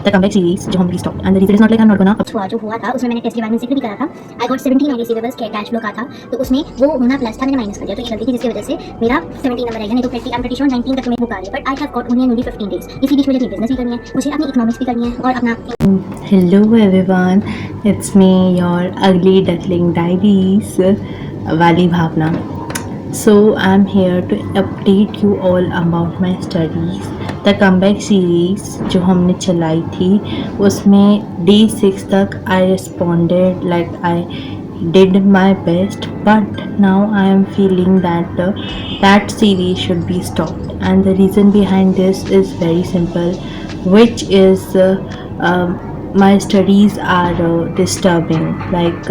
The comeback series जो हम restock and the reason is not like I am not gonna हुआ जो हुआ था उसमें मैंने टेस्ट के बारे में जिक्र भी करा था। I got 17 on receivables cash flow का था, तो उसमें वो होना प्लस था, मैंने माइनस कर दिया, तो ये गलती थी जिसकी वजह से मेरा 17 नंबर आएगा। नहीं तो आई एम प्रीटी श्योर 19 तक मेरी बुक आ रही है, but I have got only 15 days. इसी बीच मुझे अपनी बिजनेस भी करनी है, मुझे अपनी इकोनॉमिक्स भी करनी है और अपना Hello everyone, it's me, your ugly duckling diaries, Wali Bhavna. So I'm here to update you all about my studies. The comeback series जो हमने चलाई थी उसमें day 6 तक I responded like I did my best, but now I am feeling that that series should be stopped, and the reason behind this is very simple, which is my studies are disturbing. Like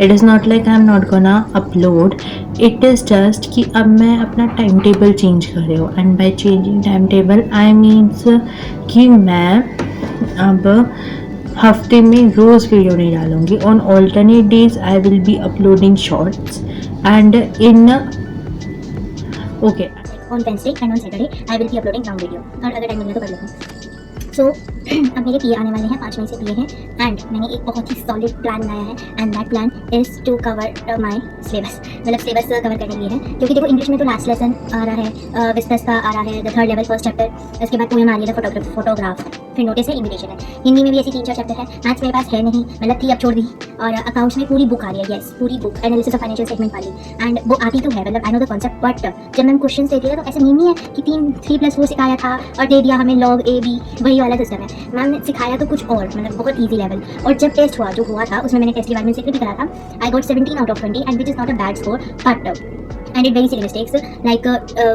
it is not like I am not gonna upload, it is just कि अब मैं अपना time table change कर रही हूँ, and by changing time table I means कि मैं अब हफ्ते में रोज़ वीडियो नहीं डालूँगी. On alternate days I will be uploading shorts and in okay on Wednesday and on Saturday I will be uploading long video, और अगर टाइम मिले तो कर लेते हैं. सो अब मेरे पीए आने वाले हैं, 5 मई से पीए हैं, एंड मैंने एक बहुत ही सॉलिड प्लान बनाया है, and that plan is to cover my syllabus. मतलब सिलेबस कवर करने के लिए है, क्योंकि देखो इंग्लिश में तो लास्ट लेसन आ रहा है, विस्पस का आ रहा है, the third level first chapter, उसके बाद पोएम आ रही है, फोटोग्राफ, फिर नोटिस है, इन्विटेशन है. हिंदी में भी ऐसी 3-4 चैप्टर है. मैथ्स मेरे पास है नहीं, मतलब थी, अब छोड़ दी. और अकाउंट्स में पूरी बुक आ रही है, येस पूरी book, analysis of financial statement वाली, एंड वो आती तो है, मतलब I know the concept, but जब मैम क्वेश्चन देती है तो ऐसे नहीं है कि 3+4 सिखाया था और दे दिया हमें log a b, वही वाला सिस्टम है. मैम ने सिखाया तो कुछ और, मतलब बहुत ईजी लेवल. और जब टेस्ट हुआ जो हुआ था उसमें मैंने टेस्ट के बारे में जिक्र भी करा था. I got 17 out of 20 and which is not a bad score, but and it very silly mistakes, like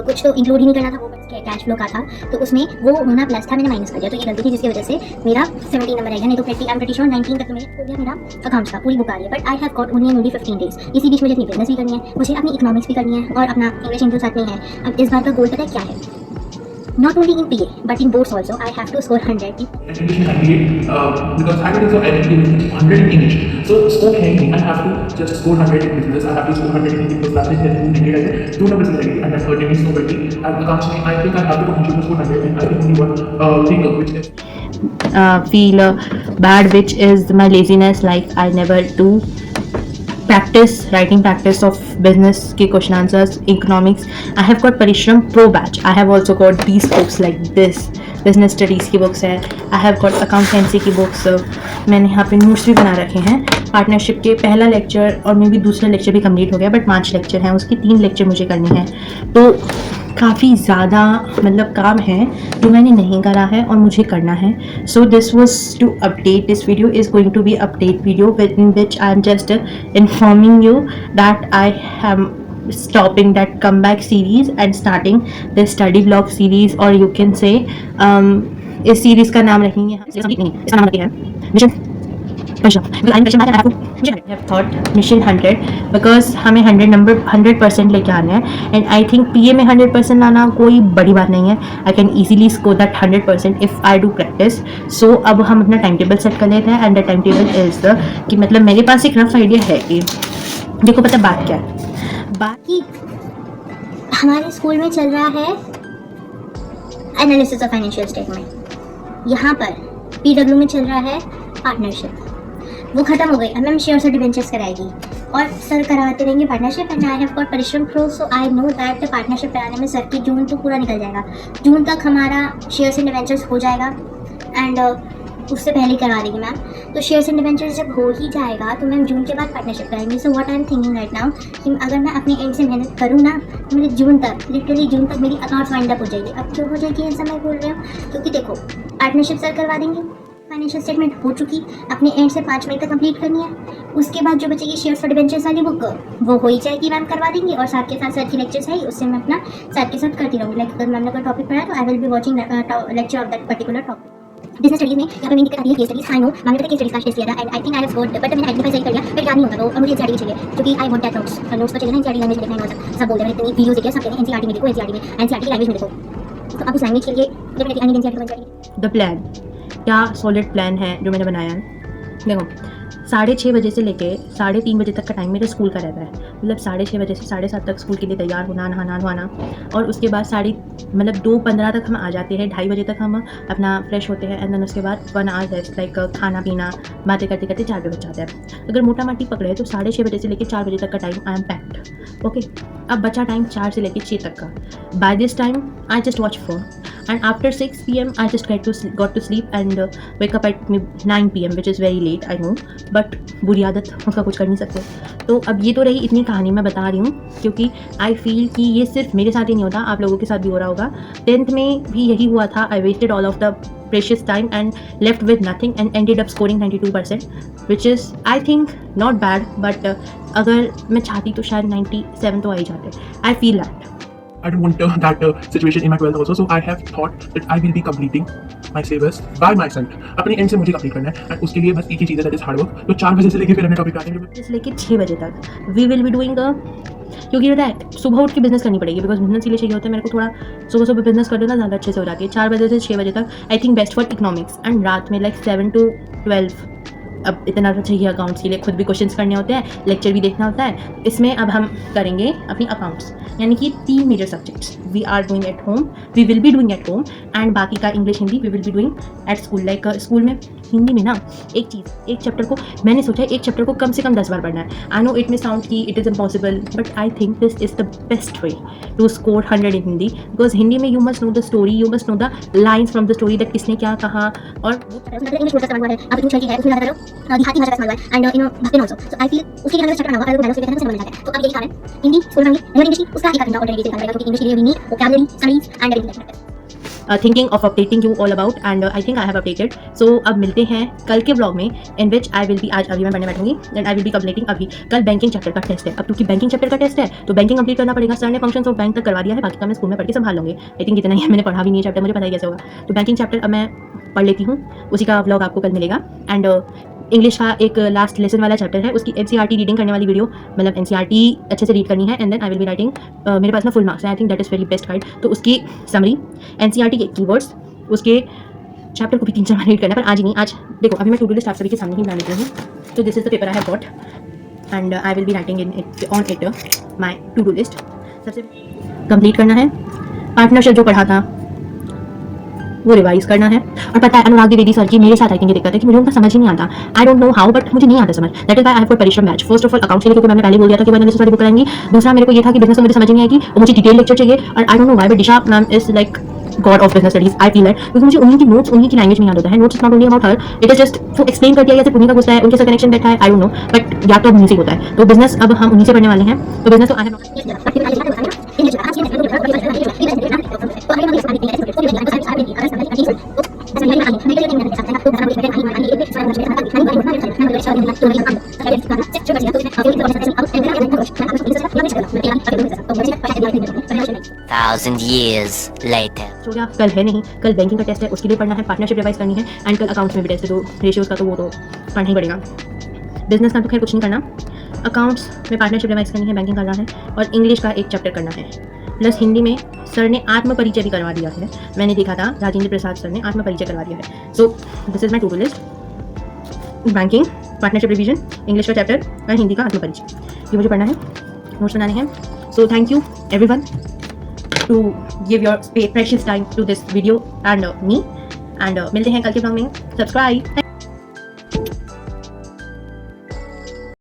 कुछ तो इंक्लूड ही नहीं करना था, वो कैश फ्लो का था, तो उसमें वो होना प्लस था, मैंने माइनस कर दिया, तो ये गलती थी जिसकी वजह से मेरा 17 नंबर आएगा. नहीं तो आई एम प्रीटी श्योर 19 तक मेरे हो गया मेरा अकाउंट्स का, पूरी बुक आ रही है, but I have got only 15 days. इसी बीच मुझे अपनी बिजनेस भी करनी है, मुझे अपनी इकोनॉमिक्स भी करनी है और अपना इंग्लिश इंक्लूड साथ में है. अब इस बार का गोल पता है क्या है? Not only in PA, but in boards also, I have to score 100. English and MBA, because I will also add 100 in English. So score है I have to just score 100 in business. I have to score 100 in English because that is then 2 numbers मिलेंगे, and then 30 is 20. And accounts में I think I have to potential to score 100, and I think only one thing which is feel bad, which is my laziness. Like I never do writing practice of business के question answers, economics. I have got Parishram Pro batch. I have also got these books like this, business studies की books है. I have got accountancy की books. मैंने यहाँ पे notes भी बना रखे हैं. पार्टनरशिप के पहला लेक्चर और मे भी दूसरा लेक्चर भी कंप्लीट हो गया, बट 5 लेक्चर हैं, उसकी 3 लेक्चर मुझे करने हैं. तो काफ़ी ज़्यादा मतलब काम है जो मैंने नहीं करा है और मुझे करना है. So this was to update. This video is going to be update video in which I am just informing you that I have stopping that comeback series and starting the study blog series, or you can say इस series का नाम रखेंगे, इसका नाम रखेंगे mission 100, because हमें 100% लेके आना है. एंड आई थिंक पीए में 100% लाना कोई बड़ी बात नहीं है. I can easily score that 100% if I do practice. So अब हम अपना टाइम टेबल सेट कर लेते हैं, and the time table is कि मतलब मेरे पास एक रफ आइडिया है कि देखो पता बात क्या है. बाकी हमारे स्कूल में चल रहा है एनालिसिस ऑफ फाइनेंशियल स्टेटमेंट, यहाँ पर पीडब्ल्यू में चल रहा है पार्टनरशिप. वो खत्म हो गई, अब मैम शेयर्स और डिबेंचर्स कराएगी और सर कराते रहेंगे partnership. And I have got Parishram pro, so I know that partnership कराने में सर की जून तो पूरा निकल जाएगा. जून तक हमारा शेयर्स एंड डिबेंचर्स हो जाएगा, एंड उससे पहले करवा देंगे मैम. तो शेयर्स एंड डिबेंचर्स जब हो ही जाएगा तो मैम जून के बाद पार्टनरशिप कराएंगे. So what I am thinking right now कि अगर मैं अपने एंड से मेहनत करूँ ना तो मेरे जून तक, लिटरली जून तक मेरी अकाउंट्स वाइंड अप हो जाएगी. अब क्यों हो जाएगी ऐसा मैं बोल रही हूँ, क्योंकि देखो पार्टनरशिप सर करवा देंगे, फाइनेंशियल स्टेटमेंट हो चुकी, अपने एंड से 5 मई तक कंप्लीट करनी है. उसके बाद जो बचेगी शेयर्स और डिबेंचर्स वाली बुक, वो हो ही जाएगी, मैम करवा देंगे. और साथ के साथ सर की लेक्चर्स है, उससे मैं अपना साथ के साथ करती रहूँगी. लाइक अगर मैम ने कोई टॉपिक पढ़ा तो आई will be watching lecture of that particular topic. Business studies में यहाँ पे मेरी दिक्कत आती है केस स्टडीज. आई नो मैंने केस स्टडीज का टेस्ट किया था, and I think I have scored, but मैंने आइडेंटिफाई सही कर लिया, बट याद नहीं होता. तो मुझे एनसीईआरटी चाहिए, क्योंकि आई वांट दैट नोट्स तो चाहिए ना. एनसीईआरटी लैंग्वेज में देखना है, सब बोलते हैं, इतनी वीडियोस देखिए, सब कहते हैं एनसीईआरटी में देखो, एनसीईआरटी की लैंग्वेज में देखो. तो आप उस लैंग्वेज के लिए definitely I need NCERT. The plan क्या सॉलिड प्लान है जो मैंने बनाया है. देखो 6:30 बजे से लेके 3:30 बजे तक का टाइम मेरे स्कूल का रहता है। मतलब 6:30 बजे से 7:30 तक स्कूल के लिए तैयार होना, नहाना धोना, और उसके बाद 2:15 तक हम आ जाते हैं। 2:30 बजे तक हम अपना फ्रेश होते हैं, एंड देन उसके बाद 1 आवर रेस्ट, लाइक खाना पीना, बातें करते करते 4 बजे बज जाते हैं। अगर मोटा माटी पकड़े तो 6:30 बजे से लेकर 4 बजे तक का time I am packed. Okay, अब बचा टाइम 4 से लेकर 6 तक का। By this time I just watch phone, and after 6 p.m. I just got to sleep and wake up at 9 p.m. which is very late, I know, but बुरी आदत, उसका कुछ कर नहीं सकते। तो अब ये तो रही इतनी कहानी मैं बता रही हूँ, क्योंकि आई फील कि ये सिर्फ मेरे साथ ही नहीं होता, आप लोगों के साथ भी हो रहा होगा। 10th में भी यही हुआ था। I wasted all of the precious time and left with nothing and ended up scoring 92%, which is I think not bad, but अगर मैं चाहती तो शायद 97 तो आ ही जाते। I feel that. I don't want that situation in my 12th also, so I have thought that I will be completing my syllabus by myself. अपने and से मुझे कंप्लीट करना है, and उसके लिए बस एक ही चीज़ है, that is hard work। तो 4 बजे से लेके फिर हमें टॉपिक आते हैं से लेके 6 बजे तक वी विल बी डूइंग क्योंकि पता है सुबह उठ के बिजनेस करनी पड़ेगी, बिकॉज बिजनेस के लिए चाहिए होता है मेरे को थोड़ा सुबह बिजनेस कर देना ज़्यादा अच्छे से हो जाती है। 4 बजे से 6 बजे तक I think best for economics, and रात में लाइक 7 to 12। अब इतना तो चाहिए अकाउंट्स के लिए, खुद भी क्वेश्चंस करने होते हैं, लेक्चर भी देखना होता है। इसमें अब हम करेंगे अपनी अकाउंट्स, यानी कि 3 major subjects we are doing at home, we will be doing at home, and बाकी का English Hindi we will be doing at school. Like school में हिंदी में ना एक चैप्टर को मैंने सोचा है एक चैप्टर को कम से कम 10 बार पढ़ना है। I know it may sound कि it is impossible, but I think this is the best way to score 100 in Hindi, because Hindi में you must know the story, you must know the lines from the story, that किसने क्या कहा। और English word का सवाल है, अब इतनी छोटी है, उसमें ज़्यादा करो देहाती भाषा का सवाल है, एंड भक्ति ऑल्सो। सो आई फील उसके लिए हमें चैप्टर बनाओ, अगर उसके कहते हैं तो है। तो अब यही कारण हिंदी स्कूल में इंग्लिश उसका एक घंटा ऑलरेडी दिखा देगा, क्योंकि इंग्लिश के लिए we need vocabulary, studies and everything. thinking of updating you all about, and I think I have updated. So अब मिलते हैं कल के ब्लॉग में, in which I will be आज अभी मैं पढ़ने बैठूंगी, and I will be completing अभी। कल बैंकिंग चैप्टर का टेस्ट है। अब क्योंकि बैंकिंग चैप्टर का टेस्ट है तो बैंकिंग कंप्लीट करना पड़ेगा। सर ने फंक्शंस ऑफ बैंक तक करवा दिया है, बाकी का मैं स्कूल में पढ़ के संभाल लूँगी। आई थिंक इतना ही है, मैंने पढ़ा भी नहीं है चैप्टर, मुझे पता ही कैसे होगा। तो बैंकिंग चैप्टर अब मैं पढ़ लेती हूँ, उसी का व्लॉग आपको कल मिलेगा। एंड इंग्लिश का एक लास्ट लेसन वाला चैप्टर है, उसकी NCERT रीडिंग करने वाली वीडियो, मतलब NCERT अच्छे से रीड करनी है, and then I will be writing. मेरे पास ना फुल मार्क्स है, I think that is very best guide. तो उसकी समरी, NCERT के कीवर्ड्स, उसके चैप्टर को भी 3-4 बार रीड करना है, पर आज ही नहीं। आज देखो अभी मैं टू डू लिस्ट आप सभी के सामने ही बना लेती हूँ। तो this is the paper I have got, and I will be writing on it my to do list. सबसे कंप्लीट करना है, पार्टनरशिप जो पढ़ा था वो रिवाइज करना है। और पता है अनुराग द्विवेदी सर की मेरे साथ आई थिंक ये दिक्कत है कि मुझे उनका समझ ही नहीं आता। I don't know how, but मुझे नहीं आता समझ। That is why I have got Parishram batch. First of all accounts के लिए, क्योंकि मैंने पहले बोल दिया था कि मैंने सारी बुक कराएंगी। दूसरा मेरे को ये था कि बिजनेस में मुझे समझ नहीं आएगी और मुझे डिटेल लेक्चर चाहिए, और आई don't know why, but Disha ma'am is like God of business studies. I feel that, क्योंकि मुझे उन्हीं की नोट्स, उन्हीं की लैंग्वेज में याद होता है। Notes is not only about her, it is just वो एक्सप्लेन कर दिया, या फिर उन्हीं का गुस्सा है, उनके साथ कनेक्शन बैठा है, आई डोंट नो, बट या तो उन्हीं से होता है। तो बिजनेस अब हम उन्हीं से पढ़ने वाले हैं। तो बिजनेस तो I have Thousand years later. हो गया। कल है नहीं, कल बैंकिंग का टेस्ट है, उसके लिए पढ़ना है, पार्टनरशिप रिवाइज करनी है, एंड कल अकाउंट्स में भी टेस्ट है। तो रेशियोज का तो वो तो पढ़ना ही पड़ेगा। बिजनेस का तो खैर कुछ नहीं करना, अकाउंट्स में पार्टनरशिप रिवाइज करनी है, बैंकिंग करना है, और इंग्लिश का एक चैप्टर करना है। प्लस हिंदी में सर ने आत्म परिचय भी करवा दिया है। मैंने देखा था राजेंद्र प्रसाद सर ने आत्म परिचय करवा दिया है। So this is my to do list, banking, partnership revision, English का चैप्टर और हिंदी का आत्म परिचय, ये मुझे पढ़ना है, नोट्स बनाने हैं। So thank you everyone to give your precious time to this video and me, and मिलते हैं कल के ब्लॉग में। सब्सक्राइब।